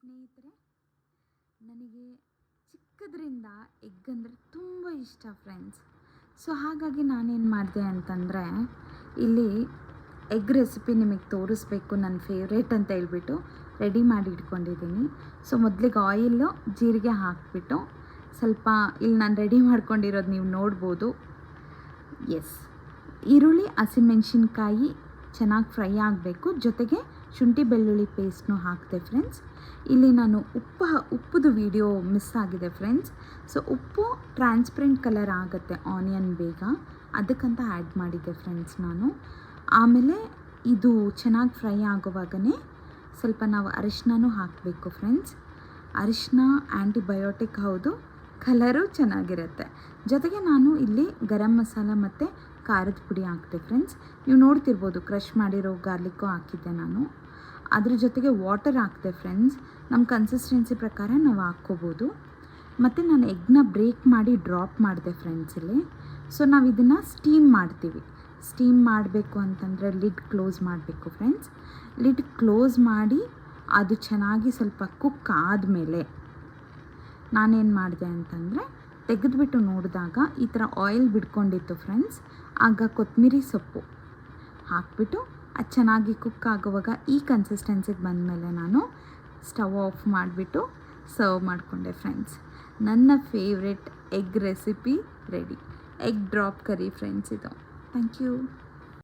ಸ್ನೇಹಿತರೆ, ನನಗೆ ಚಿಕ್ಕದ್ರಿಂದ ಎಗ್ ಅಂದರೆ ತುಂಬ ಇಷ್ಟ ಫ್ರೆಂಡ್ಸ್. ಸೊ ಹಾಗಾಗಿ ನಾನೇನು ಮಾಡಿದೆ ಅಂತಂದರೆ, ಇಲ್ಲಿ ಎಗ್ ರೆಸಿಪಿ ನಿಮಗೆ ತೋರಿಸ್ಬೇಕು, ನನ್ನ ಫೇವ್ರೇಟ್ ಅಂತ ಹೇಳ್ಬಿಟ್ಟು ರೆಡಿ ಮಾಡಿ ಇಟ್ಕೊಂಡಿದ್ದೀನಿ. ಸೊ ಮೊದಲಿಗೆ ಆಯಿಲ್ಲು ಜೀರಿಗೆ ಹಾಕಿಬಿಟ್ಟು ಸ್ವಲ್ಪ ಇಲ್ಲಿ ನಾನು ರೆಡಿ ಮಾಡ್ಕೊಂಡಿರೋದು ನೀವು ನೋಡ್ಬೋದು. ಎಸ್, ಈರುಳ್ಳಿ ಹಸಿಮೆಣ್ಸಿನ್ಕಾಯಿ ಚೆನ್ನಾಗಿ ಫ್ರೈ ಆಗಬೇಕು, ಜೊತೆಗೆ ಶುಂಠಿ ಬೆಳ್ಳುಳ್ಳಿ ಪೇಸ್ಟ್ನು ಹಾಕಿದೆ ಫ್ರೆಂಡ್ಸ್. ಇಲ್ಲಿ ನಾನು ಉಪ್ಪುದು ವಿಡಿಯೋ ಮಿಸ್ ಆಗಿದೆ ಫ್ರೆಂಡ್ಸ್. ಸೊ ಉಪ್ಪು ಟ್ರಾನ್ಸ್ಪರೆಂಟ್ ಕಲರ್ ಆಗುತ್ತೆ ಆನಿಯನ್ ಬೇಗ, ಅದಕ್ಕಂತ ಆ್ಯಡ್ ಮಾಡಿದ್ದೆ ಫ್ರೆಂಡ್ಸ್ ನಾನು. ಆಮೇಲೆ ಇದು ಚೆನ್ನಾಗಿ ಫ್ರೈ ಆಗುವಾಗನೇ ಸ್ವಲ್ಪ ನಾವು ಅರಿಶಿನನೂ ಹಾಕಬೇಕು ಫ್ರೆಂಡ್ಸ್. ಅರಿಶಿನ ಆ್ಯಂಟಿಬಯೋಟಿಕ್ ಹೌದು, ಕಲರು ಚೆನ್ನಾಗಿರುತ್ತೆ. ಜೊತೆಗೆ ನಾನು ಇಲ್ಲಿ ಗರಂ ಮಸಾಲ ಮತ್ತು ಖಾರದ ಪುಡಿ ಹಾಕಿದೆ ಫ್ರೆಂಡ್ಸ್. ನೀವು ನೋಡ್ತಿರ್ಬೋದು, ಕ್ರಷ್ ಮಾಡಿರೋ ಗಾರ್ಲಿಕ್ಕು ಹಾಕಿದ್ದೆ ನಾನು. ಅದ್ರ ಜೊತೆಗೆ ವಾಟರ್ ಹಾಕಿದೆ ಫ್ರೆಂಡ್ಸ್. ನಮ್ಮ ಕನ್ಸಿಸ್ಟೆನ್ಸಿ ಪ್ರಕಾರ ನಾವು ಹಾಕ್ಕೋಬೋದು. ಮತ್ತು ನಾನು ಎಗ್ನ ಬ್ರೇಕ್ ಮಾಡಿ ಡ್ರಾಪ್ ಮಾಡಿದೆ ಫ್ರೆಂಡ್ಸ್ ಇಲ್ಲಿ. ಸೊ ನಾವು ಇದನ್ನು ಸ್ಟೀಮ್ ಮಾಡ್ತೀವಿ. ಸ್ಟೀಮ್ ಮಾಡಬೇಕು ಅಂತಂದರೆ ಲಿಡ್ ಕ್ಲೋಸ್ ಮಾಡಬೇಕು ಫ್ರೆಂಡ್ಸ್. ಲಿಡ್ ಕ್ಲೋಸ್ ಮಾಡಿ ಅದು ಚೆನ್ನಾಗಿ ಸ್ವಲ್ಪ ಕುಕ್ ಆದಮೇಲೆ ನಾನೇನು ಮಾಡಿದೆ ಅಂತಂದರೆ, ತೆಗೆದುಬಿಟ್ಟು ನೋಡಿದಾಗ ಈ ಥರ ಆಯಿಲ್ ಬಿಡ್ಕೊಂಡಿತ್ತು ಫ್ರೆಂಡ್ಸ್. ಆಗ ಕೊತ್ತಂಬರಿ ಸೊಪ್ಪು ಹಾಕಿಬಿಟ್ಟು ಅದು ಚೆನ್ನಾಗಿ ಕುಕ್ ಆಗುವಾಗ ಈ ಕನ್ಸಿಸ್ಟೆನ್ಸಿಗೆ ಬಂದಮೇಲೆ ನಾನು ಸ್ಟವ್ ಆಫ್ ಮಾಡಿಬಿಟ್ಟು ಸರ್ವ್ ಮಾಡಿಕೊಂಡೆ ಫ್ರೆಂಡ್ಸ್. ನನ್ನ favourite egg recipe ready. Egg drop curry friends ಇದು. Thank you.